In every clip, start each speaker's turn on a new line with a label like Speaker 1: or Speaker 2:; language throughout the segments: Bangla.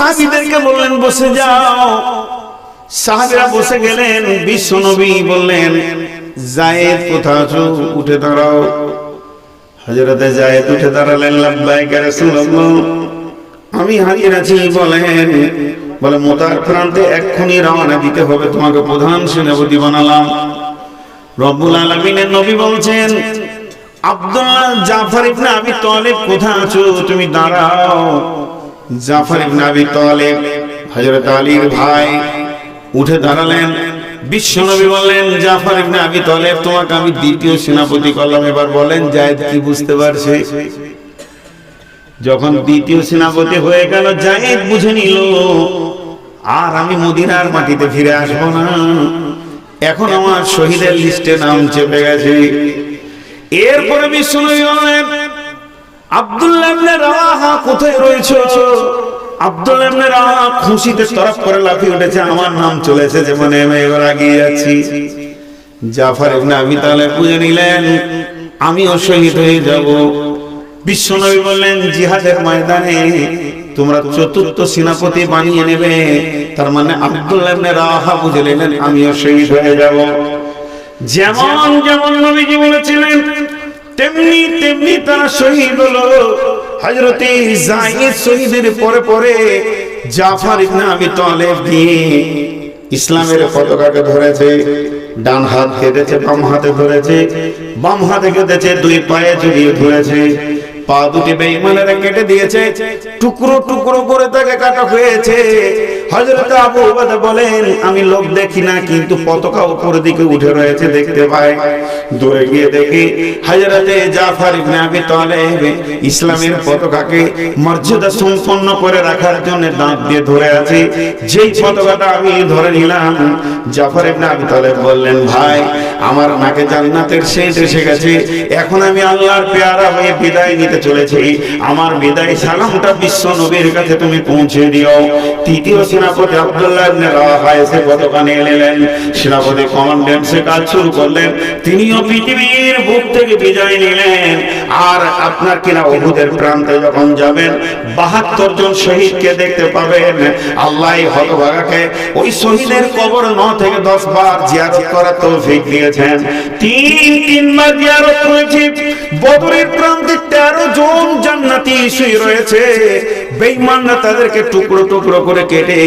Speaker 1: সাহাবীদেরকে বললেন বসে যাও। সাহাবীরা বসে গেলেন। বিশ্ব নবী বললেন যায়েদ কোথায় আছো, উঠে দাঁড়াও। হযরতে যায়েদ উঠে দাঁড়ালেন। লাব্বাইক ইয়া রাসূলুল্লাহ, আমি হাজির আছি। বলে মুতার প্রান্তে এক্ষুনি রওনা দিতে হবে, তোমাকে প্রধান সেনাপতি বানালাম। রব্বুল আলামিনের নবী বলছেন আব্দুল্লাহ জাফর ইবনে আবি তালেব কোথায় আছো, তুমি দাঁড়াও। জাফর ইবনে আবি তালেব হযরত আলীর ভাই উঠে দাঁড়ালেন। বিশ্বনবী বললেন জাফর ইবনে আবি তালেব, তোমাকে আমি দ্বিতীয় সেনাপতি করলাম। এবার বলেন যায়েদ কি বুঝতে পারছে? যখন দ্বিতীয় সেনাপতি হয়ে গেল, যায়েদ বুঝে নিল আর আমি মদিনার মাটিতে ফিরে আসবো না, এখন আমার শহীদের লিস্টে নাম চেপে গেছে। এরপরে বিশ্বনবী বললেন আব্দুল্লাহ ইবনে রাওয়াহা কোথায় রয়েছে? আব্দুল্লাহ ইবনে রাওয়াহা খুশিতে তরফ করে লাফিয়ে উঠেছে, আমার নাম চলে এসেছে, মানে আমি এবার এগিয়ে যাচ্ছি। জাফর ইবনে আবি তালেব বুঝে নিলেন আমিও শহীদ হয়ে যাব। বিশ্বনবী বললেন জিহাদের ময়দানে তোমরা চতুর্থ সেনাপতি বানিয়ে নেবে। তার মানে আব্দুল্লাহ ইবনে রাওয়াহা বুঝে নিলেন আমিও শহীদ হয়ে যাব। যেমন যেমন নবীজি বলেছিলেন তেমনি তেমনি তারা শহীদ হলো। হযরতে যায়েদ শহীদের পরে পরে জাফর ইবনে আবি তালেব দিয়ে ইসলামের পতাকাকে ধরেছে, ডান হাত কেটেছে, বাম হাতে ধরেছে, বাম হাতে কেটেছে, দুই পায়ে জড়িয়ে ধরেছে, পা দুটি বেঈমানেরা কেটে দিয়েছে, টুকরো টুকরো করে তাকে কাটা হয়েছে। হযরত আবু উবাদা বলেন আমি লোক দেখি না, কিন্তু পতাকা উপরের দিকে উঠে রয়েছে দেখতে পাই। দূরে গিয়ে দেখি হযরতে জাফর ইবনে আবি তালেব ইসলামের পতাকাকে মর্যাদা সম্পন্ন করে রাখার জন্য দাঁত দিয়ে ধরে আছে। যেই পতাকাটা আমি ধরে নিলাম, জাফর ইবনে আবি তালেব বললেন ভাই আমার নাকে জান্নাতের সেন্ট এসে গেছে, এখন আমি আল্লাহর পেয়ারা হয়ে বিদায় নিতে চলেছি। আমার বিদায় সালামটা বিশ্ব নবীর কাছে তুমি পৌঁছে দিও। তৃতীয় সেনাপতি আব্দুল্লাহ ইবনে রাওয়াহা এসে পতাকা নিয়ে এলেন। সেনাপতি কমান্ডেন্টসে কাজ শুরু করলেন। তিনিও পৃথিবীর বুক থেকে বিদায় নিলেন। আর আপনার কিনা উহুদের প্রান্তে যখন যাবেন ৭২ জন শহীদকে দেখতে পাবেন। আল্লাহ হতভাগাকে ওই শহীদের কবর ৯ থেকে ১০ বার জিয়ারত করার তৌফিক দিয়েছেন। তিন বার জিয়ারত করেছি। বদরের প্রান্তে ১৩ জন জান্নাতি শুয়ে রয়েছে। বেঈমানরা তাদেরকে টুকরো টুকরো করে কেটে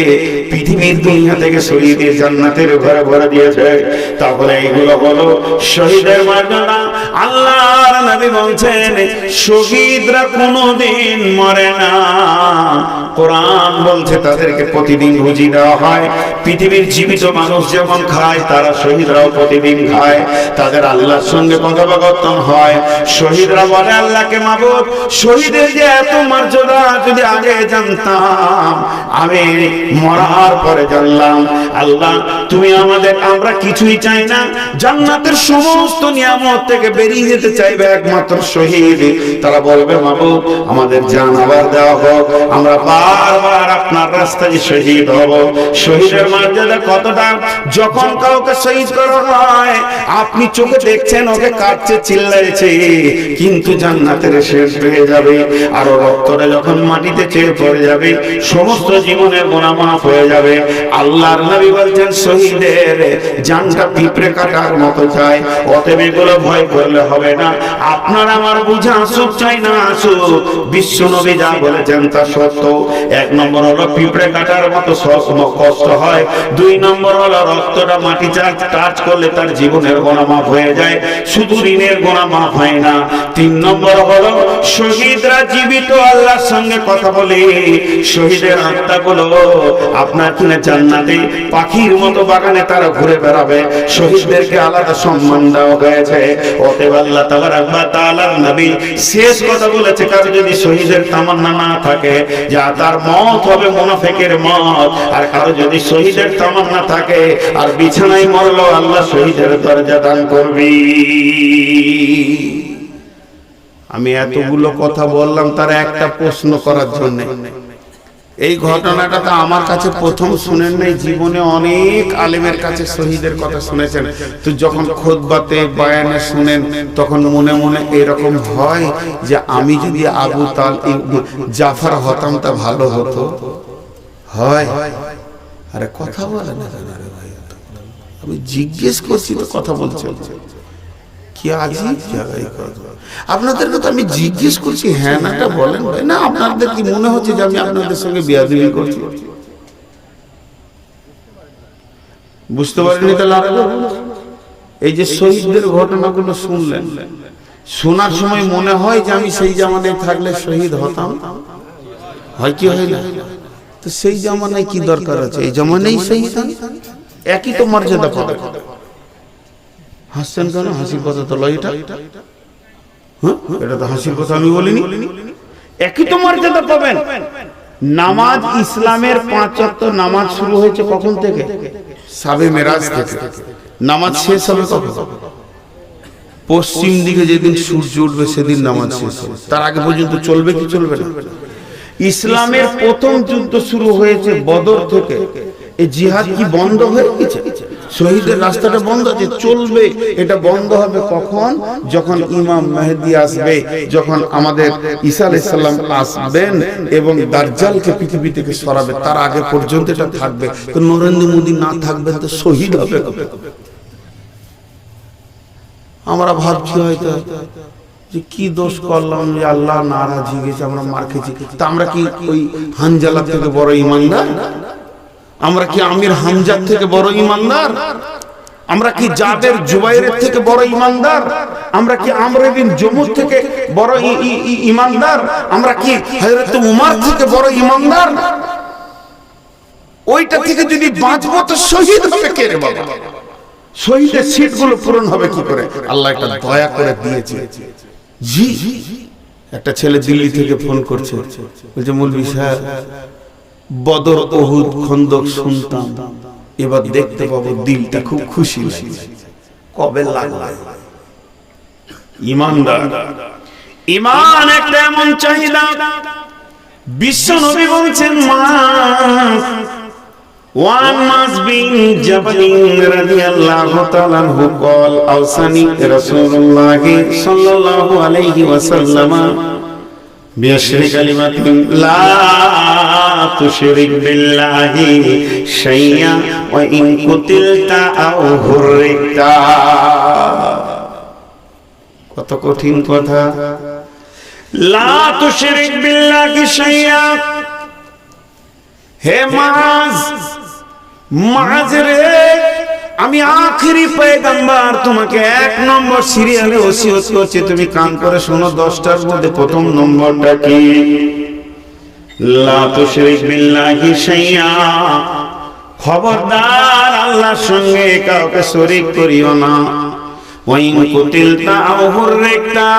Speaker 1: পৃথিবীর দুনিয়া থেকে সরিয়ে দিয়ে জান্নাতের ঘরে ভরে দিয়েছে। তাহলে এইগুলো হলো শহীদের মর্যাদা। আল্লাহর নবী বলছেন শহীদরা কোনোদিন মরে না। কোরআন বলছে তাদেরকে প্রতিদিন রুজি দেওয়া হয়। পৃথিবীর জীবিত মানুষ যেমন খায়, তারা শহীদরাও প্রতিদিন খায়। তাদের আল্লাহর সঙ্গে কথোপকথন হয়। শহীদরা বলে আল্লাহকে মাবুদ, শহীদের যে এত মর্যাদা যদি আগে জানতাম, আমি মরার পরে জানলাম। আল্লাহ তুমি আমাদের, আমরা কিছুই চাই না, জান্নাতের সমস্ত নিয়ামত থেকে বেরিয়ে যেতে চাইবে একমাত্র শহীদ। তারা বলবে মাবুদ আমাদের জান আবার দেওয়া হোক, আমরা বারবার আপনার রাস্তায় শহীদ হব। শহীদের মর্যাদা কতটা! যখন কাউকে শহীদ করা হয় আপনি চোখে দেখছেন ওকে কাটছে, চিল্লাইছে, কিন্তু জান্নাতের শেষ হয়ে যাবে। আর রক্তটা যখন মাটিতে চেয়ে পড়ে যাবে, সমস্ত জীবনের গুনাহ মাফ হয়ে যাবে। আল্লাহর নবী বলছেন শহীদের জানটা পিঁপড়ে কাটার মতো চাই। অতএব এগুলো ভয় করলে হবে না। আপনার আমার বুঝে আসুক চাই না আসুক, বিশ্ব নবী যা বলেছেন তা সত্য। ১ নম্বর হলো পিঁপড়ে কাটার মতো কষ্ট হয়। ২ নম্বর হলো রক্তটা মাটি টাচ করলে তার জীবনের গুনাহ মাফ হয়ে যায়, শুধু ঋণের গুনাহ মাফ হয় না। ৩ নম্বর হলো শহীদরা জীবিত আল্লাহর সঙ্গে কথা বলে। শহীদের আত্মাগুলো আপনার কিনা জান্নাতে পাখির মতো বাগানে তারা ঘুরে বেড়াবে। শহীদদেরকে আলাদা সম্মান দেওয়া হয়েছে। অতএব আল্লাহ তাআলার নবী শেষ কথা বলেছে, কারো যদি শহীদের তামান্না না থাকে যা তার মত হবে মুনাফিকের মত। আর কারো যদি শহীদের তামান্না থাকে আর বিছানায় মরলো, আল্লাহ শহীদের দরজা দান করবি। আমি এতগুলো কথা বললাম তার একটা প্রশ্ন করার জন্য। এই ঘটনাটা তো আমার কাছে প্রথম শুনেন নাই, জীবনে অনেক আলেমের কাছে শহীদের কথা শুনেছেন। তো যখন খুতবাতে বয়ানে শুনেন তখন মনে মনে এরকম হয় যে আমি যদি আবু তালেব জাফর হতাম তা ভালো হতো। হয়? আরে কথা বলে না কেন রে ভাই? আমি জিজ্ঞেস করছি তো কথা বলছে। কি আজীব জায়গায় কথা। আপনাদেরকে তো আমি জিজ্ঞেস করছি, হ্যাঁ নাটা বলেন ভাই। না আপনাদের কি মনে হচ্ছে যে আমি আপনাদের সঙ্গে বেয়াদবি করছি? বুঝতে পারেননি তাহলে আরে এই যে শহীদদের ঘটনাগুলো শুনলেন, শোনার সময় মনে হয় যে আমি সেই জামানায় থাকলে শহীদ হতাম। হয় কি হয় না? তো সেই জামানায় কি দরকার আছে? এই জামানায় শহীদ একই তো মর্যাদা পাবে। হাসছেন কেন? হাসির কথা তো লয় এটা। হ্যাঁ, এটা তো হাসির কথা আমি বলিনি। একই তো মর্যাদা পাবেন। নামাজ, ইসলামের 5 ওয়াক্ত নামাজ শুরু হয়েছে কখন থেকে? শাবে মেরাজ থেকে। নামাজ শেষ হবে কখন? পশ্চিম দিকে যেদিন সূর্য উঠবে সেদিন নামাজ শেষ হবে। তার আগে পর্যন্ত চলবে কি চলবে না? ইসলামের প্রথম যুদ্ধ শুরু হয়েছে বদর থেকে। এই জিহাদ কি বন্ধ হয়ে গেছে? শহীদের রাস্তাটা বন্ধ আছে, চলবে। এটা বন্ধ হবে কখন? যখন ইমাম মেহেদী আসবে, যখন আমাদের ঈসা আলাইহিস সালাম আসবেন এবং দাজ্জালকে পৃথিবী থেকে সরাবে। তার আগে পর্যন্ত এটা থাকবে। তো নরেন্দ্র মোদী না থাকবে তো শহীদ হবে। আমরা ভাবছি হয়তো যে কি দোষ করলাম যে আল্লাহ নারাজ হয়ে গেছে, আমরা মার খেয়েছি। তা আমরা কি ওই হানজালা থেকে বড় ইমানদার? আমরা কি আমির হামজার থেকে বড় ইমানদার? আমরা কি জাবের জুবাইরের থেকে বড় ইমানদার? আমরা কি আমর বিন জমুর থেকে বড় ইমানদার? আমরা কি হযরত উমর থেকে বড় ইমানদার? ওইটা থেকে যদি বাঁচবো তো শহীদ হবে কে রে বাবা? শহীদের সিটগুলো পূরণ হবে কি করে? আল্লাহ একটা দয়া করে দিয়েছে। জি, একটা ছেলে দিল্লি থেকে ফোন করছে, বলছে মৌলভী সাহেব বদর, উহুদ, খন্দক শুনতাম, এবার দেখতে পাবো, দিলটা খুব খুশি লাগছে। কবে লাগবে? ইমানদার। ইমান একটা এমন চাহিদা, বিশ্ব নবী বলছেন one must be Jabal radiyallahu ta'ala anhu qala awsani Rasulullah sallallahu alayhi wa sallam bi ashri kalimatin la tushrik billahi shay'an wa in qutilta aw hurrikta। কত কঠিন কথা। লা তুশরিক বিল্লাহি শাই'আন। হে মাজ রে, আমি আখেরি পয়গম্বর, তোমাকে 1 নম্বর সিরিয়ালে ওসিয়ত করছি, তুমি কান করে শোনো। 10টার মধ্যে প্রথম নম্বরটা কি? লা তুশরিক বিল্লাহি শাই'আ। খবরদার আল্লাহর সঙ্গে কাউকে শরীক করিও না। ওয়া ইন কুতিলতা আও হুররিকতা,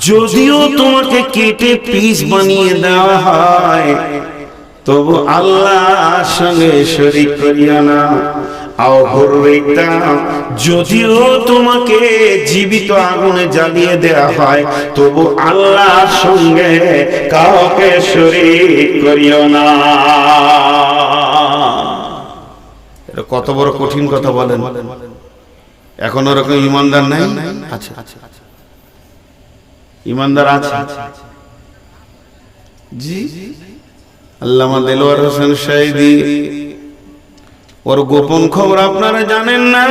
Speaker 1: যদিও তোমাকে কেটে পিস বানিয়ে দেওয়া হয় তবু আল্লাহর সঙ্গে শরীক করিও না। আও হুররিকতা, যদিও তোমাকে জীবিত আগুনে জ্বালিয়ে দেওয়া হয় তবু আল্লাহর সঙ্গে কাউকে শরীক করিও না। এটা কত বড় কঠিন কথা বলেন। এখন ওরকম ইমানদার নাই? আচ্ছা, ইমানদার আছে। জি, আল্লামা দেলোয়ার হোসেন শাহীদি, ওর গোপন খবর আপনারা জানেন না।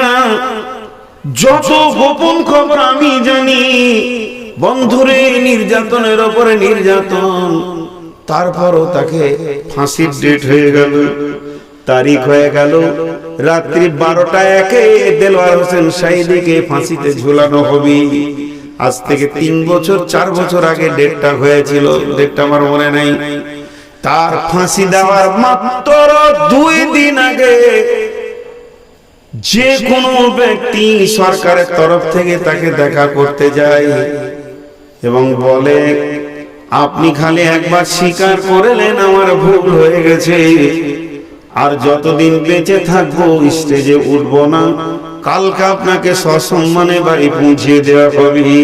Speaker 1: যত গোপন খবর আমি জানি, বন্ধুরে নির্যাতনের উপরে নির্যাতন, তারপরও তাকে ফাঁসির ডেট হয়ে গেল, তারিখ হয়ে গেল। রাত্রি 12টা 1 দেলোয়ার হোসেন শাহীদিকে ফাঁসিতে ঝুলানো হবে। আজ থেকে 3 বছর 4 বছর আগে ডেটটা হয়েছিল, ডেটটা আমার মনে নাই। তার ফাঁসি দেওয়ার মাত্র 2 দিন আগে যে কোনো ব্যক্তি সরকারের তরফ থেকে তাকে দেখা করতে যায় এবং বলে, আপনি খালি একবার স্বীকার করলেন আমার ভুল হয়ে গেছে, আর যতদিন বেঁচে থাকবো স্টেজে উঠবো না, কালকে আপনাকে সসম্মানে বাড়ি পৌঁছে দেওয়া হবে।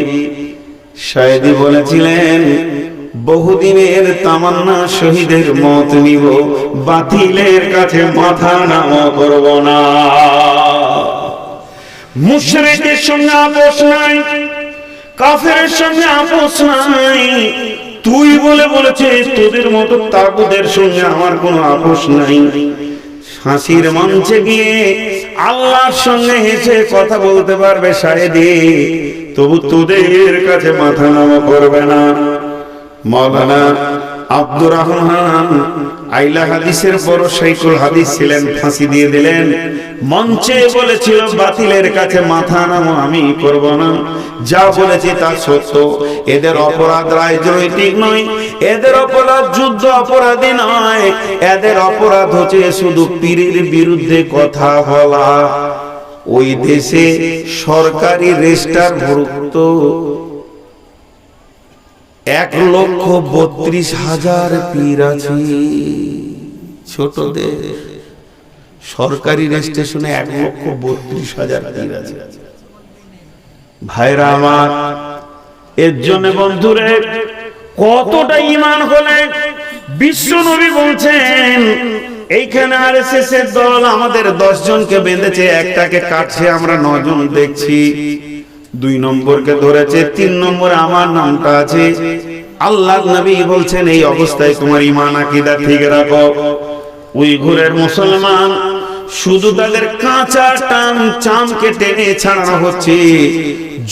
Speaker 1: শায়দি বলেছিলেন, বহুদিনের তামান্না শহীদের মত নিব, বাতিলের কাছে মাথা নত করব না। মুশরিকের সঙ্গে আপোষ নাই, কাফেরের সঙ্গে আপোষ নাই, তুই বলেছিস তোদের মতো তাগুদের সঙ্গে আমার কোনো আপোষ নাই। ফাঁসির মঞ্চে গিয়ে আল্লাহর সঙ্গে হেসে কথা বলতে পারবে শাহেদি, তবু তোদের কাছে মাথা নত করবে না। মাওলানা আব্দুর রহমান আইলা হাদিসের বড় শাইখুল হাদিস ছিলেন, ফাঁসি দিয়ে দিলেন। মঞ্চে বলেছিল বাতিলের কাছে মাথা নামো, আমি করব না, যা বলেছি তা সত্য। এদের অপরাধ রাজনৈতিক নয়, এদের অপরাধ যুদ্ধ অপরাধী নয়, এদের অপরাধ হচ্ছে শুধু পীরের বিরুদ্ধে কথা বলা। ওই দেশে সরকারি রেজিস্টার ভুক্ত 1,32,000 পীর আছে। ছোট দেশ, সরকারি রেজিস্ট্রেশনে 1,32,000 পীর আছে। ভাইরা আমার, এর জন্য বন্ধুরে কতটা ঈমান হলে বিশ্ব নবী বলছেন এইখানে আরএসএস এর দল আমাদের 10 জনকে বেঁধেছে, একটাকে কাটছে, আমরা 9 জন দেখছি। 2 নম্বরকে ধরেছে, 3 নম্বরে আমার নামটা আছে। আল্লাহর নবী বলছেন এই অবস্থায় তোমার ঈমান আকীদা ঠিক রাখো। উইঘুরের মুসলমান শুধু তাদের কাঁচা চামকে টেনে ছাড়ানো হচ্ছে।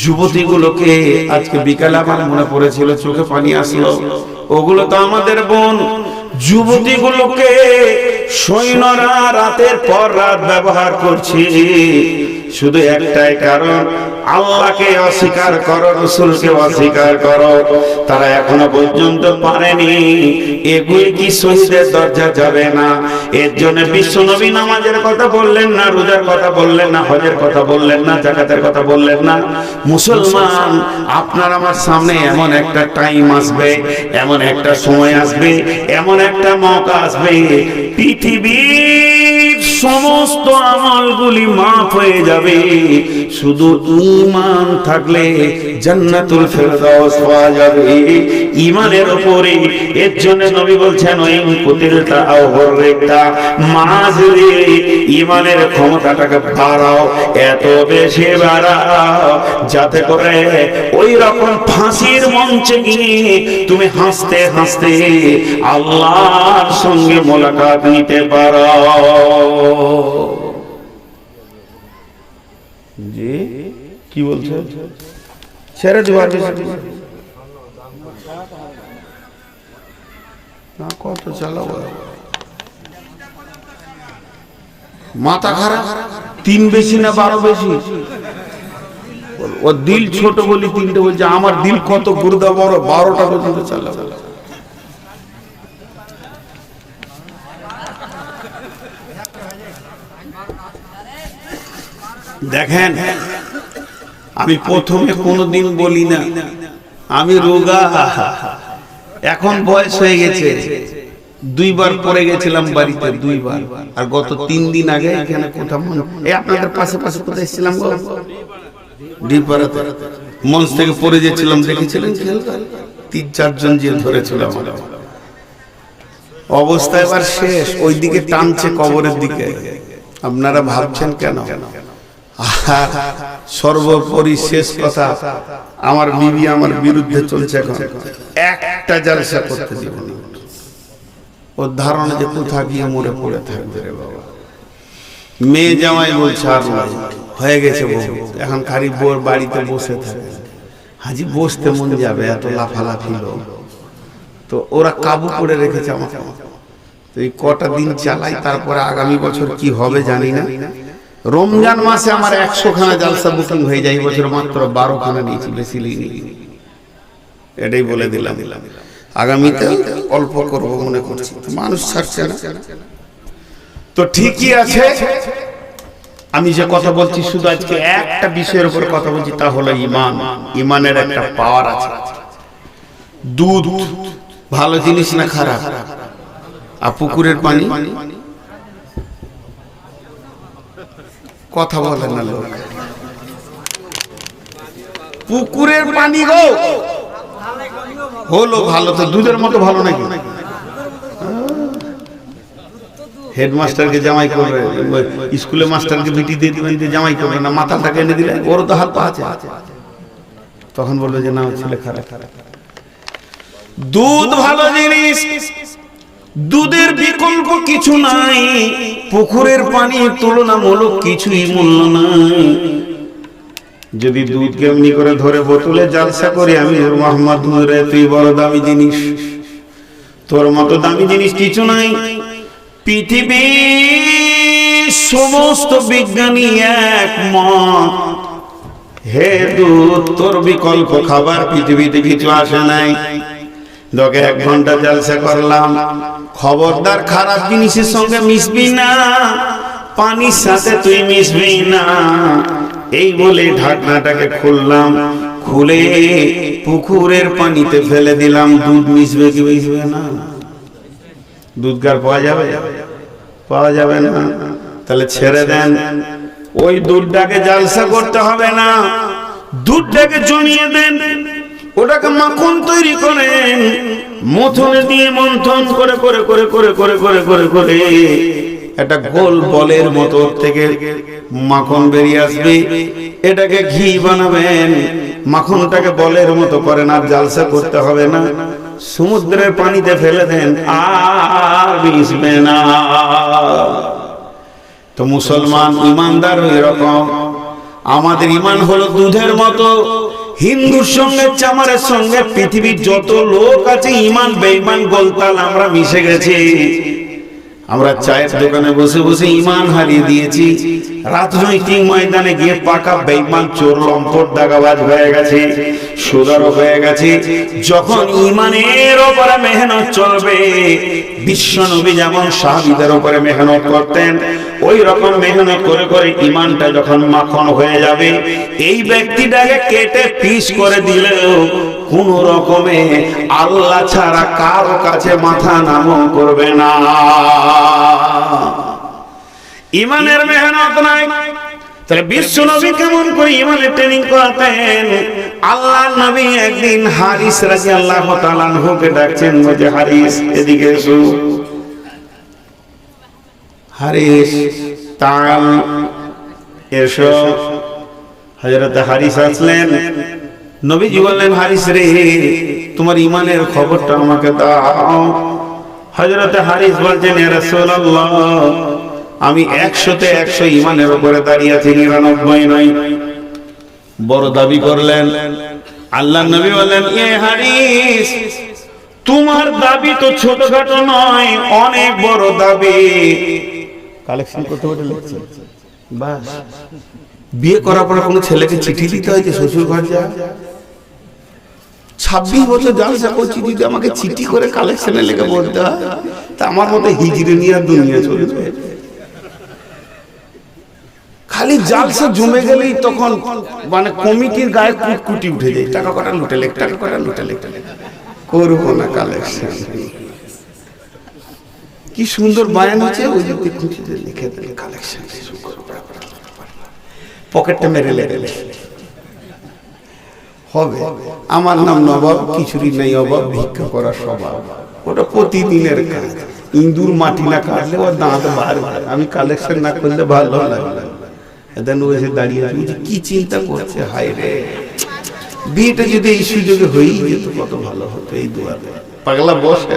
Speaker 1: যুবতীগুলোকে আজকে বিকালে আমার মনে পড়েছিল, চোখে পানি আসলো, ওগুলো তো আমাদের বোন। যুবতীগুলোকে সৈন্যরা রাতের পর রাত ব্যবহার করছে, শুধু একটাই কারণ, আল্লাহকে অস্বীকার করো, রাসূলকে অস্বীকার করো। তারা এখনো পর্যন্ত পারেনি। এগুলি কি শহীদের দরজা যাবে না? এর জন্য বিশ্বনবী নামাজের কথা বললেন না, রোজার কথা বললেন না, হজের কথা বললেন না, যাকাতের কথা বললেন না। মুসলমান, আপনার আমার সামনে এমন একটা টাইম আসবে, এমন একটা সময় আসবে, এমন একটা মৌকা আসবে, পৃথিবীর সমস্ত আমলগুলি মাফ হয়ে যাবে, শুধু ঈমান থাকলে জান্নাতুল ফেরদাউস পাওয়া যাবে ঈমানের উপরে। এর জন্য নবী বলছেন ওই কুতিলতা আও হররেকতা, মাঝে ঈমানের ক্ষমতাটাকে বাড়াও, এত বেশি বাড়াও যাতে করে ওই রকম ফাঁসির মঞ্চে গিয়ে তুমি হাসতে হাসতে আল্লাহর সঙ্গে মোলাকাত নিতে পারো। জি কি বলছে? ছেড়ে দেওয়ার না, কত চালাবো, মাথা খারাপ। 3 বেশি না 12 বেশি? ও দিল ছোট বলি 3টে বলছে, আমার দিল কত গুর্দা বড়, 12টা পর্যন্ত চালাবো। দেখেন, আমি প্রথমে কোনোদিন বলি না আমি রোগা, এখন বয়স হয়ে গেছে। 2 বার পড়ে গেছিলাম বাড়িতে, 2 বার। আর গত 3 দিন আগে এখানে কোথাও আপনাদের পাশে পাশে কোথায় এসেছিলাম গো, ডিপাড়াতে মঞ্চ থেকে পড়ে গেছিলাম, দেখেছিলেন? 3-4 জন যে ধরেছিল আমার অবস্থা এবার শেষ, ওই দিকে টানছে কবরের দিকে। আপনারা ভাবছেন কেন? সর্বোপরি শেষ কথা, আমার বিবি আমার বিরুদ্ধে চলছে, এখন একটা জালসা করতে দিব না। ওর ধারণা যে কোথা গিয়ে মরে পড়ে থাকবে রে বাবা। মেয়ে জামাই বলছে আর হয়ে গেছে বউ, এখন খালি বউর বাড়িতে বসে থাকে। হাজি বসতে মন যাবে, এত লাফালাফি লোক। তো ওরা কাবু করে রেখেছে আমাকে। তো এই কটা দিন চালাই, তারপরে আগামী বছর কি হবে জানি না। রমজান মাসে আমার 100 খানা জালসা বুকিং হয়ে যায়, বছর মাত্র 12 খানা নিয়েছি, বেশি নিইনি। এটাই বলে দিলাম, আগামীতে অল্প করব মনে করছি, মানুষ ছাড়ছে না। তো ঠিকই আছে, আমি যে কথা বলছি শুধু আজকে একটা বিষয়ের উপর কথা বলছি, তা হলো ঈমান। ঈমানের একটা পাওয়ার আছে। দুধ ভালো জিনিস না খারাপ? আর পুকুরের পানি কথা বলে না লোক। পুকুরের পানি গো হলো ভালো, তো দুধের মতো ভালো নাকি? হেডমাস্টারকে জামাই করবে, স্কুলে মাস্টারকে বিটি দিয়ে দিবেন যে জামাই করবে না, মাথাটাকে এনে দিলে ওর তো হাত পা আছে, তখন বলবে যে না ছেলে খারাপ। দুধ ভালো জিনিস, দুধের বিকল্প কিছু নাই, পুকুরের পানির তুলনামূলক কিছুই মূল্য নাই। যদি দুধকে এমনি করে ধরে বোতলে জালসা করি, আমি মোহাম্মদ রে তুই বড় দামি জিনিস, তোর মতো দামি জিনিস কিছু নাই। পৃথিবীর সমস্ত বিজ্ঞানী একমত, হে দুধ তোর বিকল্প খাবার পৃথিবীতে কিছু আসে নাই। তোকে 1 ঘন্টা জালসা করলাম, খবরদার খারাপ জিনিসের সঙ্গে মিশবি না, পানির সাথে তুই মিশবি না। এই বলে ঢাকনাটাকে খুললাম, খুলে পুকুরের পানিতে ফেলে দিলাম। দুধ মিশবে কি মিশবে না? দুধ কার পাওয়া যাবে? পাওয়া যাবে না। তাহলে ছেড়ে দেন, ওই দুধটাকে জালসা করতে হবে না, দুধটাকে জমিয়ে দেন, ওটাকে মাখন তৈরি করেন, মথনে দিয়ে মন্থন করে করে করে করে করে করে করে করে একটা গোল বলের মতো থেকে মাখন বেরিয়ে আসবে, এটাকে ঘি বানাবেন। মাখনটাকে বলের মতো করেন, আর জালসা করতে হবে না, সমুদ্রের পানিতে ফেলে দেন, আর মিশবে না। তো মুসলমান ইমানদার এরকম, আমাদের ইমান হলো দুধের মতো। হিন্দুর সঙ্গে চামারের সঙ্গে পৃথিবীর যত লোক আছে ইমান বেঈমান গোলতাল আমরা মিশে গেছি। আমরা চায়ের দোকানে বসে বসে ইমান হারিয়ে দিয়েছি, রাজনৈতিক ময়দানে গিয়ে পাকা বেঈমান চোর লম্পট দাগাবাজ হয়ে গেছে, সুদারও হয়ে গেছে। যখন ইমানের উপরে মেহনত চলবে, বিশ্ব নবী যেমন সাহাবীদের উপরে মেহনত করতেন, ওই রকম মেহনত করে করে ইমানটা যখন মাখন হয়ে যাবে, এই ব্যক্তিটাকে কেটে পিস করে দিলেও কোন রকমে আল্লাহ ছাড়া কারো কাছে মাথা নামও করবে না। ইমানের মেহনত নাই। তাহলে বিশ্ব নবী কেমন করে ইমানের ট্রেনিং করাতেন? আল্লাহর নবী একদিন হারিস রাদিয়াল্লাহু তাআলা আনহুকে ডাকছেন, বলে হারিস এদিকে এসো। হারিস তাল এসো। হযরত হারিস আসলেন, নবীজি বললেন, হারিস রে তোমার ইমানের খবরটা আমাকে দাও। হযরত হারিস বলছেন, ইয়া রাসূলুল্লাহ আমি 100-তে 100 ইমানের উপরে দাঁড়িয়ে আছি, 99 নয়। বড় দাবি করলেন। আল্লাহর নবী বললেন, এ হারিস তোমার দাবি তো ছোটখাটো নয়, অনেক বড় দাবি। কালেকশন করতে বলে লিখছেন, বাস বিয়ে করার পর কোনো ছেলেকে চিঠি দিতে হয় যে শ্বশুর ঘর যা। 26 বছর জালসা করছি, যদি আমাকে চিঠি করে কালেকশনে লেগে বলতে হয়, তা আমার মতো হিজড়ে নিয়ে দুনিয়া চলবে। খালি জালসা জমে গেলেই তখন মানে কমিটির গায়ে কুটকুটি উঠে যায়, টাকা কটা লুটে লেখ, টাকা কটা লুটে লেখ, করবো না কালেকশন। কি সুন্দর বায়ান হচ্ছে, ওই দিকে খুঁটিতে লিখে দিলে কালেকশন, পকেটটা মেরে লেগে হবে। আমার নাম নবাব, কিছুরই নেই অভাব, ভিক্ষা করা স্বভাব। ওটা প্রতিদিনের কাজ। ইন্দুর মাটি না কাটলে ওর দাঁত বার বার, আমি কালেকশন না করলে ভালো লাগে। এদিন ও এসে দাঁড়িয়ে আছে, কি চিন্তা করছে, হায় রে বিয়েটা যদি এই সুযোগে হয়েই যেত কত ভালো হতো। এই দুয়ারে পাগলা বসে,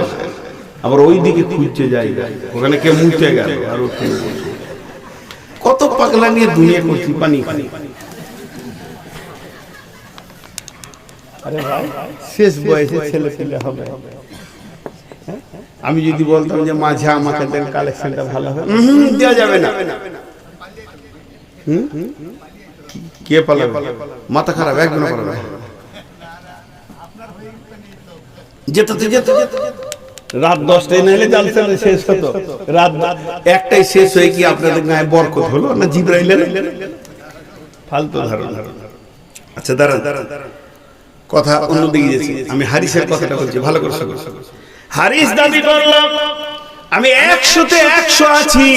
Speaker 1: আবার ওই দিকে খুঁজতে যাই, ওখানে কে মুছে গেল, আর কত পাগলা নিয়ে দুনিয়া করছি, পানি পানি। আরে ভাই শেষ বয়সে ছেলে পেলে হবে। আমি যদি বলতাম যে মাঝে আমাকে দেন, কালেকশনটা ভালো হবে, দেওয়া যাবে না। কে পালাবে? মাথা খারাপ, একজন পালাবে। যেতে যেতে রাত 10টায় নাইলে জালসা শেষ হতো, রাত 1টায় শেষ হয়ে কি আপনাদের গায়ে বরকত হলো না জিবরাইলের? ফালতু ধারণা। আচ্ছা দাঁড়ান, কথা অন্যদিকে গেছি। আমি হারিসের কথাটা বলছি, ভালো করে শুনুন। হারিস দাবি করলাম আমি 100-তে 100 আছি।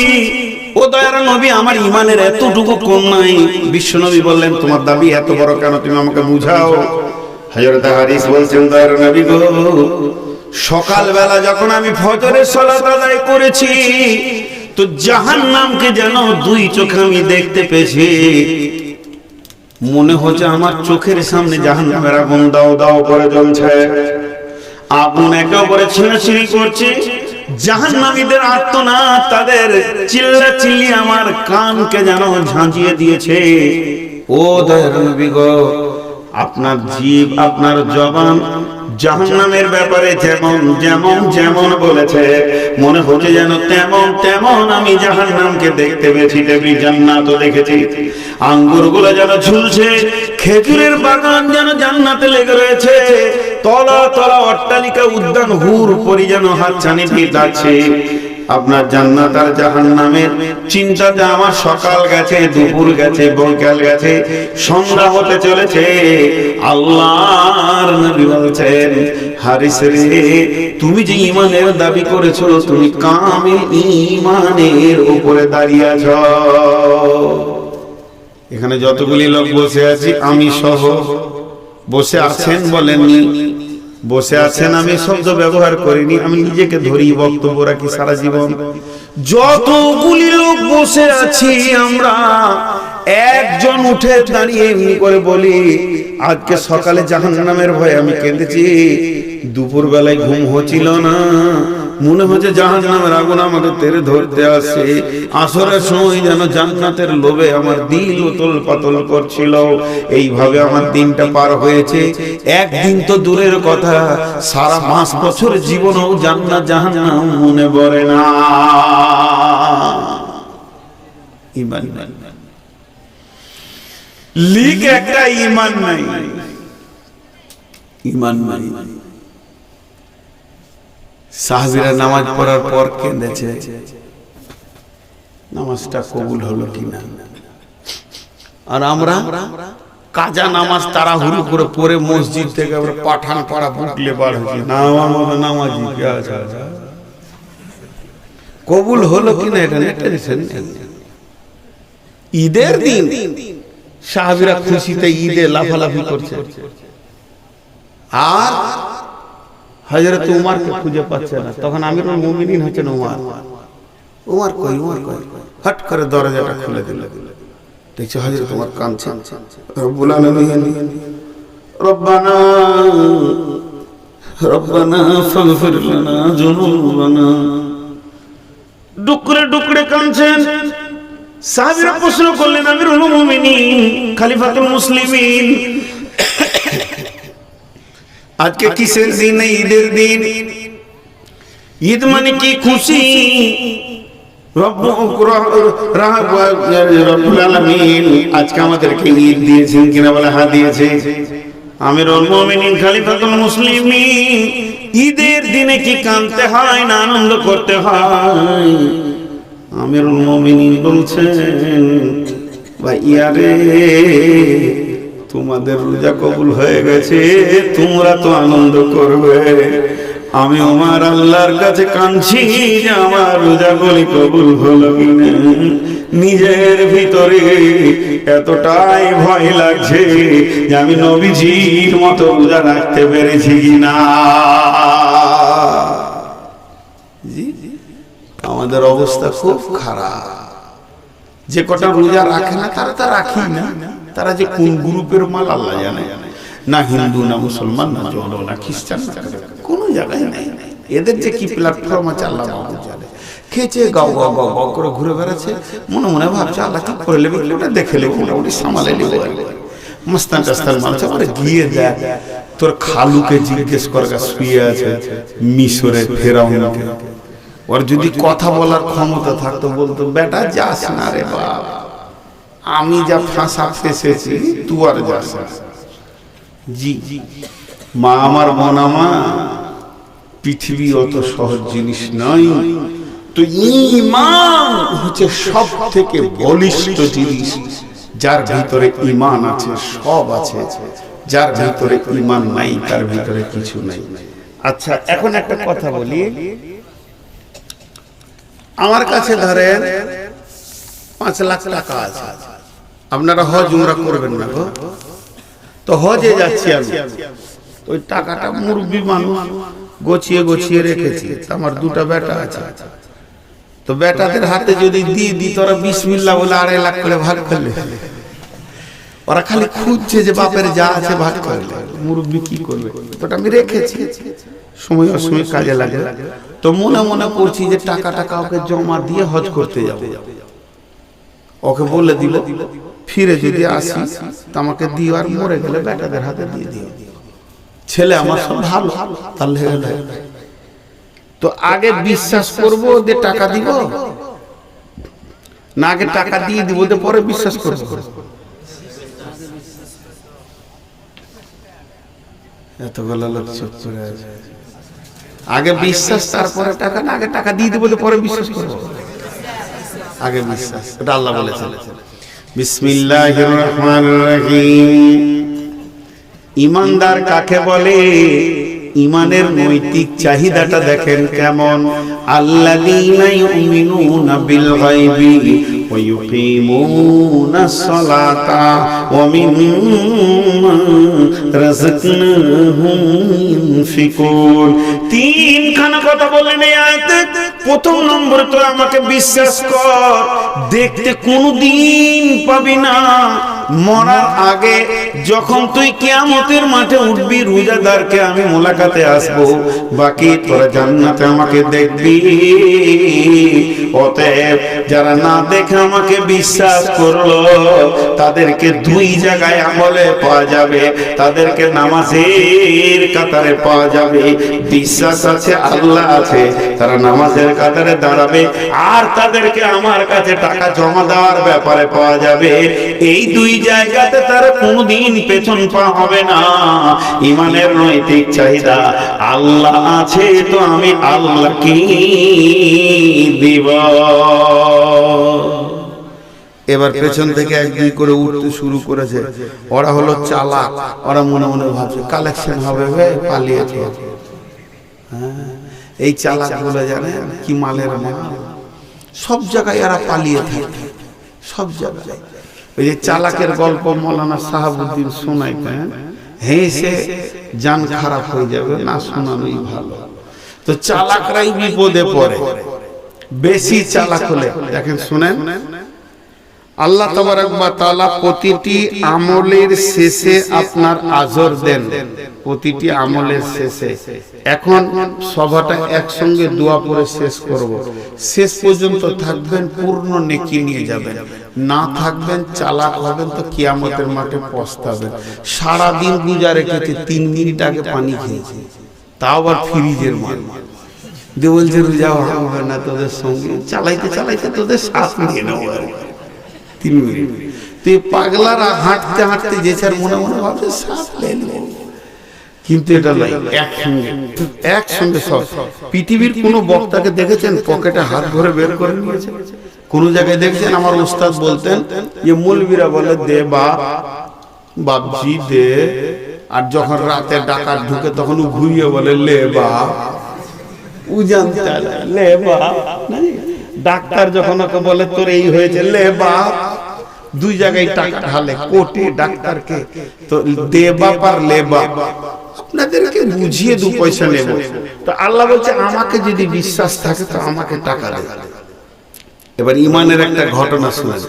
Speaker 1: ও দয়ার নবী, আমার ইমানের এতটুকু কম নাই। বিশ্ব নবী বললেন, তোমার দাবি এত বড় কেন, তুমি আমাকে বুঝাও। হযরত হারিস বলছেন, দয়ার নবী গো, সকালবেলা যখন আমি ফজরের সালাত আদায় করেছি, তো জাহান্নামকে যেন 2 চোখে আমি দেখতে পেয়েছি। মনে হচ্ছে আমার চোখের সামনে জাহান্নামের আগুন দাও দাও করে জ্বলছে। আগুন একে অপরে ছিঁড়াছিঁড়ি করছে। জাহান্নামীদের আর্তনাদ, তাদের চিল্লাচিল্লি আমার কানকে যেন ঝাঁঝিয়ে দিয়েছে। ও দয়ার নবী গো, আপনার জিভ, আপনার জবান জাহান্নামের ব্যাপারে যেমন যেমন যেমন বলেছে, মনে হচ্ছে যেন তেমন তেমন আমি জাহান্নামকে দেখতে পেয়েছি, তেমনি জান্নাতও দেখেছি। আঙ্গুরগুলো যেন ঝুলছে, খেজুরের বাগান যেন জান্নাতে লেগে রয়েছে, তলা তলা অট্টালিকা, উদ্যান, হুর পরি যেন হাতছানি দিয়ে যাচ্ছে। আপনার জান্নাত আর জাহান্নামের চিন্তাতে আমার সকাল গেছে, দুপুর গেছে, বৈকাল গেছে, সন্ধ্যা হতে চলেছে। আল্লাহর নবী বলছেন, হারিস রে, তুমি যে ঈমানের দাবি করেছো, তুমি কামিল ঈমানের উপরে দাঁড়িয়ে আছো। এখানে যতগুলি লোক বসে আছি, আমি সহ বসে আছেন বলেননি, বসে আছেন আমি শব্দ ব্যবহার করিনি, আমি নিজেকে ধরি বক্তব্য রাখি সারা জীবন। যতগুলি লোক বসে আছি আমরা, একজন উঠে দাঁড়িয়ে এমনি করে বলি, আজকে সকালে জাহান্নামের ভয়ে আমি কেঁদেছি, দুপুর বেলায় ঘুম হচ্ছিল না, মনে হচ্ছে জাহান্নামের আগুন আমাকে তেরে ধরতে আসে, আসরের সময় যেন জান্নাতের লোভে আমার দিল উতল পাতল করছিল। এইভাবে আমার দিনটা পার হয়েছে। একদিন তো দূরের কথা, সারা মাস বছর জীবনেও জান্নাত জাহান্নাম মনে পড়ে না। ঈমান লিগ একটা, ঈমান নাই, ঈমান নাই। সাহাবীরা নামাজ পড়ার পর কেঁদেছে, নামাজটা কবুল হলো কিনা। আর আমরা কাজা নামাজ তাড়াহুড়ো করে পড়ে মসজিদ থেকে আমরা পাঠান পাড়া বুকলে বার হয়েছি, না আমার নামাজি কে আছে, কবুল হলো কিনা এটা টেনশন। ঈদের দিন সাহাবীরা খুশিতে ঈদে লাফালাফি করছে, আর হযরত উমরকে খুঁজে পাচ্ছে না। তখন আমিরুল মুমিনিন হচ্ছেন উমর। উমর কই, উমর কই, হট করে দরজাটা খুলে দিল। দেখছে হযরত উমর কাঁদছে। রব্বুল আলামিন, রব্বানা রব্বানা ফাগফির লানা যুনুবানা, ডুকরে ডুকরে কাঁদছেন। সাহাবীরা প্রশ্ন করলেন, আমিরুল মুমিনিন, খলিফাতুল মুসলিমিন, আজকে কিসের দিন? ঈদের দিন। ঈদ মানে কি? খুশি। রব্বুল আলামিন আজকে আমাদেরকে ঈদ দিয়েছেন কিনা? বলে হ্যাঁ দিয়েছে। আমিরুল মুমিনিন, খলিফাতুল মুসলিমিন, ঈদের দিনে কি কাঁদতে হয় না আনন্দ করতে হয়? আমিরুল মুমিনিন বলছেন, ভাইয়া রে, তোমাদের রোজা কবুল হয়ে গেছে, তোমরা তো আনন্দ করবে, আমি আমার আল্লাহর কাছে কাঁদছি যে আমার রোজাগুলি কবুল হলো কিনা। নিজের ভিতরে এতটাই ভয় লাগছে যে আমি নবীজির মতো রোজা রাখতে পেরেছি কিনা। আমাদের অবস্থা খুব খারাপ। যে কটা রোজা রাখে না তারা তা রাখি না, তারা যে কোন গ্রুপের মাল আল্লাহ জানে। না হিন্দু, না মুসলমান, না জৈন, না খ্রিস্টান, কোন জায়গায় নাই। এদের যে কি প্ল্যাটফর্ম আছে আল্লাহ জানে। খেয়েছে গাও গাও গাও গাও করে ঘুরে বেড়াচ্ছে, মনে মনে ভাবছে আল্লাহ কি করে নেবে, ওটা দেখে নেবে, মোটামুটি সামালে নেবে। মস্তান টাস্তান মানছে, আমরা গিয়ে দেখ তোর খালুকে জিজ্ঞেস করগা, শুয়ে আছে মিশরের ফেরাউনকে, ওর যদি কথা বলার ক্ষমতা থাকতো বলতো, বেটা যাস না রে বাপ, আমি যা ফাঁসা ফেসেছি তুই আর যাস না। জি মা আমার, মন আমার, পৃথিবী অত সহজ জিনিস নয়। তো ঈমান হচ্ছে সব থেকে বলিষ্ঠ জিনিস। যার ভিতরে ঈমান আছে সব আছে, যার ভিতরে ঈমান নাই তার ভিতরে কিছু নাই। আচ্ছা, এখন একটা কথা বলি। আমার কাছে ধরেন 5 লাখ টাকা আছে, আপনারা হজ উমরা করবেন না গো, তো হজে যাচ্ছি আমি, ওই টাকাটা মুরব্বী মানুষ গছিয়ে গছিয়ে রেখেছি। আমার 2টা বেটা আছে, তো বেটাদের হাতে যদি দিয়ে দিই, তোরা বিসমিল্লাহ বলে 2.5 লাখ করে ভাগ করলে, ওরা খালি খুঁজছে যে বাপের যা আছে ভাগ করলে, মুরব্বী কি করবে? ওটা আমি রেখেছি, সময় অসময় কাজে লাগে। তো মনে মনে করছি যে টাকাটা কাউকে জমা দিয়ে হজ করতে যাবো। ওকে বলে দিল ফিরে যদি আসি আমাকে দিও, আর মরে গেলে বেটাদের হাতে দিয়ে দিও। ছেলে আমার সব ভালো, তাহলে তো আগে বিশ্বাস করবো যে টাকা দিব, না আগে টাকা দিয়ে দিব তো পরে বিশ্বাস করবো? এতগুলো লোক চুপ করে আছে। আগে বিশ্বাস তারপরে টাকা, না আগে টাকা দিয়ে দিব তো পরে বিশ্বাস করবো? আগে বিশ্বাস। এটা আল্লাহ বলেছেন। বিসমিল্লাহির রহমানির রহিম। ঈমানদার কাকে বলে? ঈমানের নৈতিক চাহিদাটা দেখেন কেমন। আল্লাযীনা ইউমিনুনা বিল গায়বি ওয়া ইউকিমুনাস সালাতা ওয়া মিম্মা রাযাকনাহুম ইউনফিকুন। তিনখানা কথা বলেন এই আয়াতে। প্রথম নম্বর তো আমাকে বিশ্বাস কর, দেখতে কোনদিন পাবি না মরার আগে যখন তুই কিয়ামতের মাঠে উঠবি, রোজাদারকে আমি মোলাকাতে আসবো, বাকি তোরা জান্নাতে আমাকে দেখবি। অতএব যারা না দেখে আমাকে বিশ্বাস করলো তাদেরকে দুই জায়গায় আমলে পাওয়া যাবে। তাদেরকে নামাজের কাতারে পাওয়া যাবে। বিশ্বাস আছে, আল্লাহ আছে, তারা নামাজের কাতারে দাঁড়াবে। আর তাদেরকে আমার কাছে টাকা জমা দেওয়ার ব্যাপারে পাওয়া যাবে। এই দুই জায়গাতে তারা কোনদিন পেছন পা হবে না। ঈমানের নৈতিক চাহিদা, আল্লাহ আছে তো আমি আল্লাহ কি দিব। এবার পেছন থেকে এক দুই করে উঠতে শুরু করেছে। ওরা হলো চালাক। ওরা মনে মনে ভাবছে কালেকশন হবে, পালিয়েছে। এই চালাক গুলো জানে কি মালের মাল। সব জায়গায় এরা পালিয়ে থাকে, সব জায়গায়। ওই যে চালাকের গল্প মৌলানা শাহাবুদ্দিন শোনাইতেন, হেসে জান খারাপ হয়ে যাবে, না শোনানোই ভালো। তো চালাকরাই বিপদে পড়ে, বেশি চালাক হলে। দেখেন শুনেন, আল্লাহ তাবারক ওয়া তাআলা প্রতিটি আমলের শেষে আপনার আজর দেন, প্রতিটি আমলের শেষে। এখন সভাটা একসঙ্গে দোয়া পড়ে শেষ করব। শেষ পর্যন্ত থাকবেন, পূর্ণ নেকি নিয়ে যাবেন। না থাকবেন, চালাক হবেন, তো কিয়ামতের মাঠে পস্তাবেন। সারা দিন রোজা রেখেছে, 3 মিনিট আগে পানি খেয়েছে, তাও আবার ফ্রিজের মাল। বলছে রোজা হবে না তোদের সঙ্গে, চালাইতে চালাইতে তোদের শ্বাস নিয়ে নেবো 3 মিনিট। তুই পাগলারা হাঁটতে হাঁটতে যে চার মনে মনে ভাবছে শ্বাস নেবো, কিন্তু এটা নাই। একসঙ্গে সব। পৃথিবীর কোন বক্তাকে দেখেছেন পকেটে হাত ভরে বের করে নিয়েছে? কোন জায়গায় দেখছেন? আমার উস্তাদ বলতেন যে মৌলবীরা বলে দে বাপ, বাপজি দে, আর যখন রাতে ডাকাত ঢুকে তখন ও ঘুরিয়ে বলে লে বাপ। ও জানতে লে বাপ। ডাক্তার যখন ওকে বলে তোর এই হয়েছে, লে বাপ। দুই জায়গায় টাকা ঢালে, কোটে ডাক্তারকে। তো দে বাপ আর লে বাপ, আপনাদেরকে বুঝিয়ে 2 পয়সা নেব। তো আল্লাহ বলছে আমাকে যদি বিশ্বাস থাকে তো আমাকে টাকা দেবে। এবার ঈমানের একটা ঘটনা শুনেন।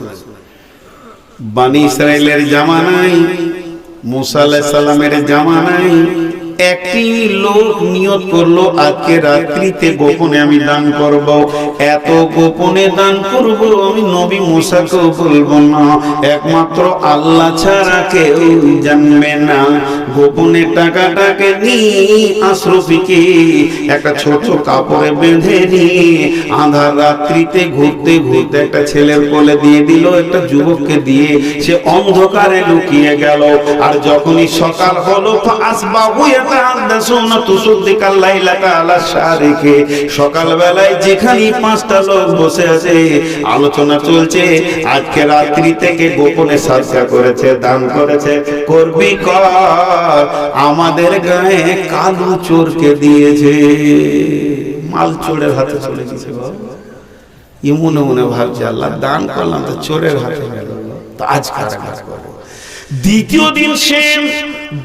Speaker 1: বনি ইসরাইলের জামানায়, মুসা আলাইহিস সালামের জামানায় একটি লোক নিয়ত করলো আজকে রাত্রিতে গোপনে আমি দান করব। এত গোপনে দান করব আমি নবী মুসাকেও বলবো না, একমাত্র আল্লাহ ছাড়া কেউ জানবে না। গোপনে টাকাটাকে নিয়ে আশরাফিকে একটা ছোট কাপড়ে বেঁধে নিয়ে আধার রাত্রিতে ঘুরতে ঘুরতে একটা ছেলের কোলে দিয়ে দিল, একটা যুবককে দিয়ে সে অন্ধকারে লুকিয়ে গেল। আর যখনই সকাল হলো সকাল বেলায় যেখানে 5টা লোক বসে আছে, আলোচনা চলছে আজকে রাত্রি থেকে গোপনে সাজদা করেছে, দান করেছে, করবি কর। আমাদের গায়ে কালো চোরকে দিয়েছে, মাল চোরের হাতে চলে গেছে। মনে মনে ভাবছে আল্লাহ দান করলাম তো চোরের হাতে গেল, তো আজ কাজ করবো। দ্বিতীয় দিন সে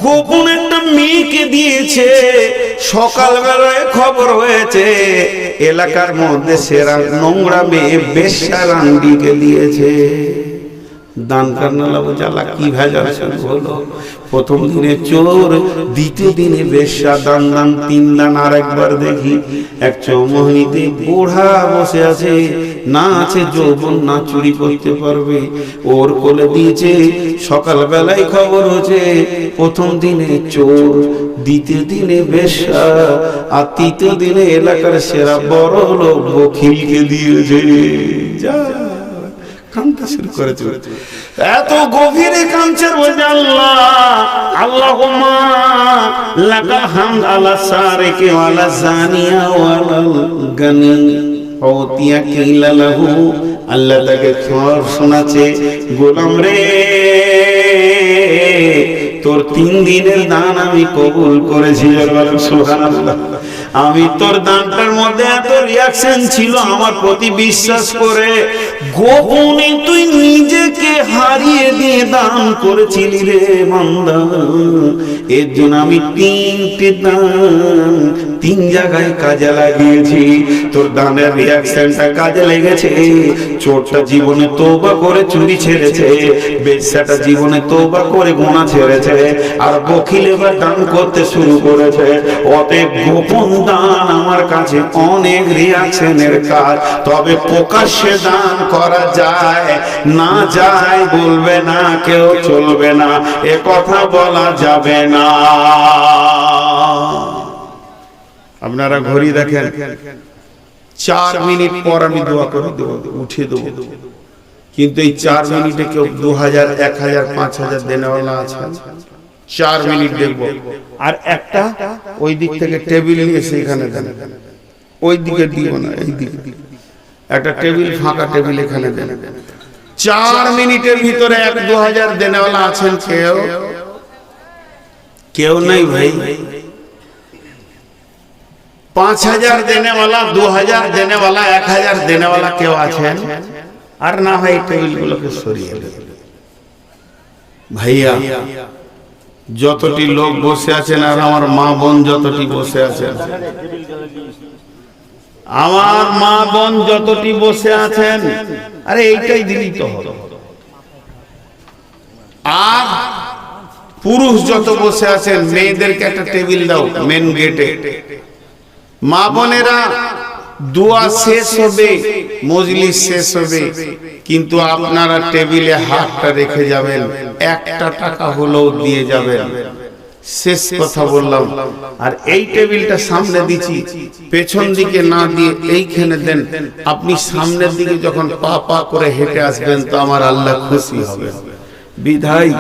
Speaker 1: গোপন একটা মেয়েকে দিয়েছে। সকালবেলায় খবর হয়েছে এলাকার মধ্যে সেরা নোংরা মেয়ে বেশ্যারান্ডিকে দিয়েছে। দান করনালা বোঝালা কি ভেজাল শুরু হলো। প্রথম দিনে চোর, দ্বিতীয় দিনে বেশ্যা, দান দান 3 দান। আর একবার দেখি এক চৌমোহনীতে বুড়া বসে আছে, না আছে যৌবন, না চুরি করতে পারবে। ওর কোলে দিয়েছে, সকাল বেলায় খবর হচ্ছে প্রথম দিনে চোর, দ্বিতীয় দিনে বেশ্যা, আর তৃতীয় দিনে এলাকার সেরা বড় লোক বকিলকে দিয়েছে। যা কান্তা শুরু করেছে, এত গভীরে কাঁদছে, বলে আল্লাহ আল্লাহুম্মা লাকাল হামদ আলা সারিকি ওয়া আলা জানিয়া ওয়া আলাল গানি ফাউতিয়া কিলা লাহু। আল্লাহ তাকে খবর শোনাচ্ছে, গোলাম রে তোর 3 দিনের দান আমি কবুল করেছি। সুবহানাল্লাহ। আমি তোর দানটার মধ্যে এত রিয়াকশন ছিল আমার প্রতি বিশ্বাস করে, গোপনে তুই নিজেকে হারিয়ে দিয়ে দান করেছিলি রে বান্দা। এর জন্য আমি 3টে দান 3 জায়গায় কাজে লাগিয়েছি। তোর দানের রিয়াকশনটা কাজে লেগেছে। চোরটা জীবনে তওবা করে চুরি ছেড়েছে, বেশ্যাটা জীবনে তওবা করে গুনাহ ছেড়েছে, আর বখিল এবার দান করতে শুরু করেছে। অতএব গোপন দান আমার কাছে অনেক রিয়াকশনের কাজ। তবে প্রকাশ্যে দান করা যায় না, যায় বলবে না কেউ, চলবে না, এ কথা বলা যাবে না। আপনারা ঘড়ি দেখেন, 4 মিনিট পর আমি দোয়া করে দেবো, উঠে দেবো। কিন্তু এই 4 মিনিটে কেউ 2000, 1000, 5000 দেনেওয়ালা আছে। 4 মিনিট দেখবো, আর একটা ওই দিক থেকে টেবিল নিয়ে সেখানে দেন, ওই দিকে দিব না, এই দিকে একটা টেবিল, ফাঁকা টেবিল এখানে দেন। 4 মিনিটের ভিতরে 1-2000 দেনেওয়ালা আছেন? কেউ নাই ভাই। 5000 দেনেওয়ালা, 2000 দেনেওয়ালা, 1000 দেনেওয়ালা কেউ আছেন? আর না হয় টেবিলগুলোকে সরিয়ে দেন। ভাইয়া যতটি লোক বসে আছেন, আর আমার মা বোন যতটি বসে আছেন, আমার মা বোন যতটি বসে আছেন, আরে এইটাই দিলেই তো হলো। আর পুরুষ যত বসে আছেন, মেয়েদেরকে একটা টেবিল দাও মেন গেটে। মা বোনেরা দোয়া শেষ হবে, মজলিস শেষ হবে, কিন্তু আপনারা টেবিলে হাতটা রেখে যাবেন, 1 টাকা হলেও দিয়ে যাবেন। শেষ কথা বললাম। আর এই টেবিলটা সামনে দিচ্ছি, পেছন দিকে না দিয়ে এইখানে দেন। আপনি সামনের দিকে যখন পা পা করে হেঁটে আসবেন, তো আমার আল্লাহ খুশি হবে। বিধায়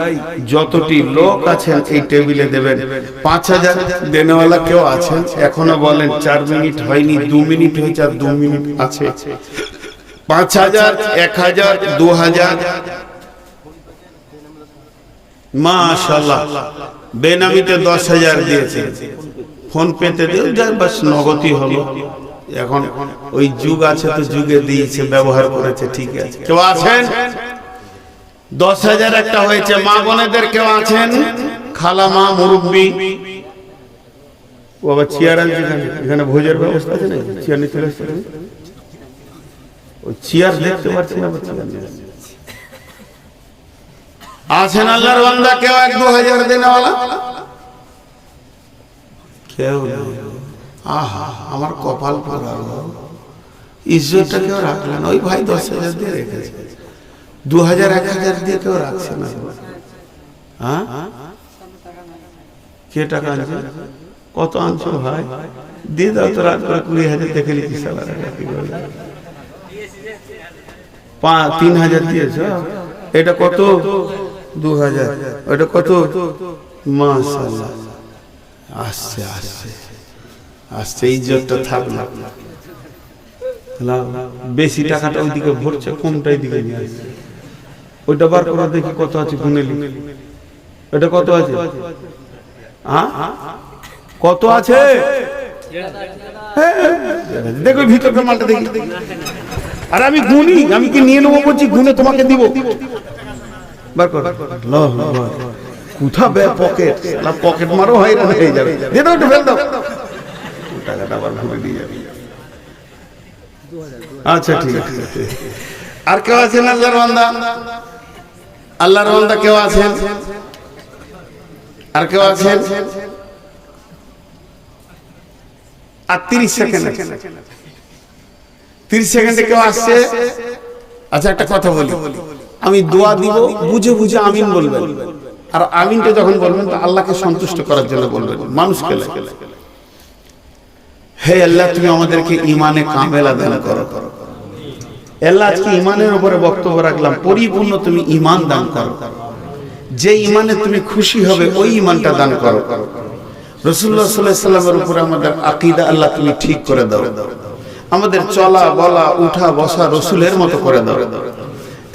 Speaker 1: যতটি লোক আছেন এই টেবিলে দেবেন। 5000 দেনেওয়ালা কেউ আছেন? এখনো বলেন 4 মিনিট হয়নি, 2 মিনিট হয়েছে, আর 2 মিনিট আছে। 5000, 1000, 2000, মাশাআল্লাহ। বেনামিতে 10000 দিয়েছে, ফোন পেতে দিও, যার বাস নগদই হলো। এখন ওই যুগ আছে, তো যুগে দিয়েছে, ব্যবহার করেছে, ঠিক আছে। কেউ আছেন? 10000 একটা হয়েছে। মা বোনেদের কেউ আছেন? খালা মা, মুরব্বী, ও আবার চেয়ার আছে, এখানে ভোজের ব্যবস্থা আছে না? চেয়ার নিয়ে চলে আসছে, ওই চেয়ার দেখতে পাচ্ছেন না? আছেন আল্লাহর বান্দা কেউ 1-2000 দেনেওয়ালা? কেউ? আহা, আমার কপাল পোড়ালো, ইজ্জতটা কেউ রাখলেন। ওই ভাই 10000 দিয়ে রেখেছে, 2000-1000 দিয়ে কেউ রাখছে না। হ্যাঁ, কে টাকা আনছে? কত আনছো ভাই? দিয়ে দাও তো, রাত করে 20000 দেখে লিখি। 3000 দিয়েছ, এটা কত? 2000। ওটা কত? মাশাআল্লাহ। আসছে আসছে আসছে, ইজ্জতটা থাকলো। বেশি টাকাটা ওইদিকে ভরছে, কমটা এইদিকে নিয়ে আসছে। ওইটা বার করে দেখি কত আছে, গুনে লি। এটা কত আছে? কত আছে? দেখো ভিতরটা মালটা দেখি। আর আমি গুনি, আমি কি নিয়ে নেবো বলছি, গুনে তোমাকে দিব। বার কর, কোথা বে পকেট, না পকেট মারো হয়রান হয়ে যাবে। দিয়ে দাও, একটু ফেল দাও, টাকাটা আবার ঘুরে দিয়ে যাবে। আচ্ছা ঠিক আছে। আর কেউ আছেন আল্লাহর বান্দা? আল্লাহর বান্দা কেউ আছেন? আর কেউ আছেন? আর 30 সেকেন্ড, 30 সেকেন্ডে কেউ আসছে? আচ্ছা একটা কথা বলি, আমি দোয়া দিব, বুঝে বুঝে আমিন বলবেন। আর আমিনটা যখন বলবেন তো আল্লাহকে সন্তুষ্ট করার জন্য বলবেন, মানুষকে লাগে। হে আল্লাহ, তুমি আমাদেরকে ঈমানে কামেলা দান করো। আল্লাহ, আজকে ঈমানের উপরে বক্তব্য রাখলাম, পরিপূর্ণ তুমি ঈমান দান করো। যে ঈমানে তুমি খুশি হবে ওই ঈমানটা দান করো। রাসূলুল্লাহ সাল্লাল্লাহু আলাইহি ওয়াসাল্লামের উপরে আমাদের আকীদা আল্লাহ তুমি ঠিক করে দাও। আমাদের চলা বলা উঠা বসা রাসূলের মতো করে দাও।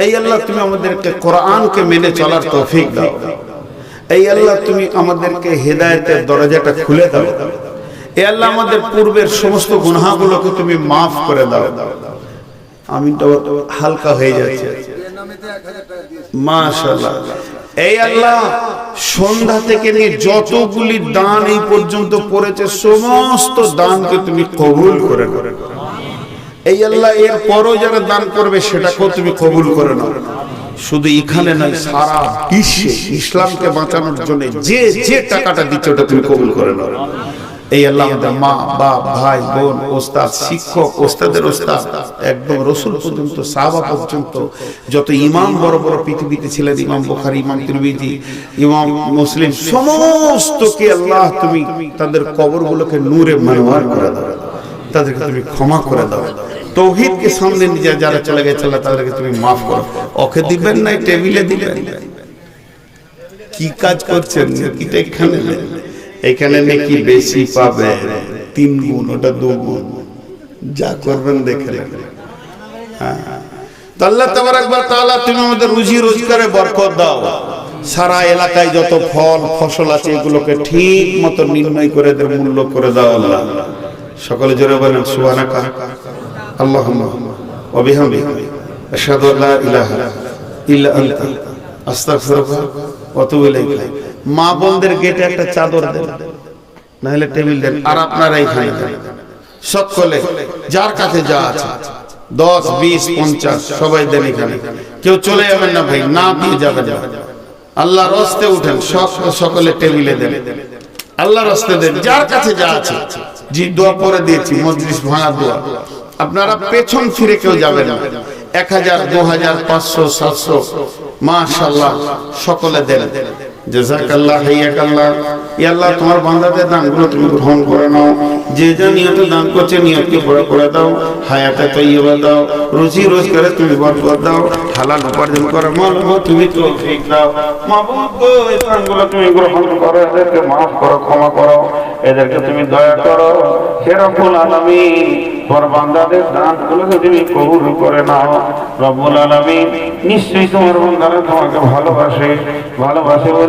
Speaker 1: এই আল্লাহ, তুমি আমাদেরকে কোরআনকে মেনে চলার তৌফিক দাও। এই আল্লাহ, তুমি আমাদেরকে হেদায়েতের দরজাটা খুলে দাও। এই আল্লাহ, আমাদের পূর্বের সমস্ত গুনাহগুলোকে তুমি মাফ করে দাও। আমিনটা হালকা হয়ে যাচ্ছে, মাশাআল্লাহ। এই আল্লাহ, সন্ধ্যা থেকে নিয়ে যতগুলি দান এই পর্যন্ত পড়েছে সমস্ত দানকে তুমি কবুল করে নাও। এই আল্লাহ, এর পরও যারা দান করবে সেটাকেও তুমি কবুল করে নাও। শুধু এখানে নয়, সারা বিশ্বে ইসলামকে বাঁচানোর জন্য যে যে টাকাটা দিচ্ছে ওটা তুমি কবুল করে নাও। এই আল্লাহ, আমাদের মা বাপ ভাই বোন ওস্তাদ শিক্ষক ওস্তাদের ওস্তাদ একদম রাসূল পর্যন্ত সাহাবা পর্যন্ত যত ইমাম বড় বড় পৃথিবীতে ছিলেন, ইমাম বুখারী ইমাম তিরমিজি ইমাম মুসলিম সমস্তকে আল্লাহ তুমি তাদের কবরগুলোকে নূরে মানওয়ার করে দাও, তাদেরকে তুমি ক্ষমা করে দাও। তৌহিদকে সামনে নিয়ে যারা চলে গেছে আল্লাহ তাদেরকে তুমি মাফ করো। ওকে দিবেন না, টেবিলে দিবেন। কি কাজ করছেন? এটা এখানে এখানে নাকি বেশি পাবে 3 গুণ, ওটা 2 গুণ। যা করবেন দেখে নেবেন। তো আল্লাহ তাবারাক ওয়া তাআলা তুমি আমাদের রুজি রোজগারে বরকত দাও। সারা এলাকায় যত ফল ফসল আছে এগুলোকে ঠিক মতো নির্ণয় করে এদের মূল্য করে দাও আল্লাহ। সকলে জোরে বলেন সুবহানাকা আল্লাহুম্মা ওয়া বিহামদিকা আশহাদু আল্লা ইলাহা ইল্লা আনতা আস্তাগফিরুকা ওয়া আতুবু ইলাইক। মা বোনদের গেটে একটা চাদর দেন, না হলে টেবিল দেন। আর আপনারা এখানে সকলে যার কাছে যা আছে 10 20 50 সবাই দেন এখানে। কেউ চলে যাবেন না ভাই, না দিয়ে যাবেন না। আল্লাহর রাস্তায় উঠেন, সকলে টেবিলে দেন, আল্লাহর রাস্তায় দেন। যার কাছে যা আছে, যে দোয়া পরে দিয়েছি মজলিস ভাঙা দোয়া, আপনারা পেছন ফিরে কেউ যাবেন না। 1000 2000 500 700 মাশাআল্লাহ সকলে দেন। জাযাকাল্লাহ হাইয়াকাল্লাহ। ইয়া আল্লাহ, তোমার বান্দাদের দানগুলো তুমি গ্রহণ করে নাও। যে যা নিয়তে দান করছে নিয়তকে পুরো করে দাও। হায়াতে তাইয়্যিবা দাও, রুজি রোজগারে তুমি বরকত দাও, হালাল উপার্জন করে মালব তুমি তৌফিক দাও। মাবুদ গো, এই দানগুলো তুমি গ্রহণ করো, এদেরকে maaf করো, ক্ষমা করো, এদেরকে তুমি দয়া করো। হে রব্বুল আলামিন, তোমার বান্দাদের দানগুলোকে তুমি কবুল করে নাও। রব্বুল আলামিন, নিশ্চয়ই তোমার বান্দারা তোমাকে ভালোবাসে বলে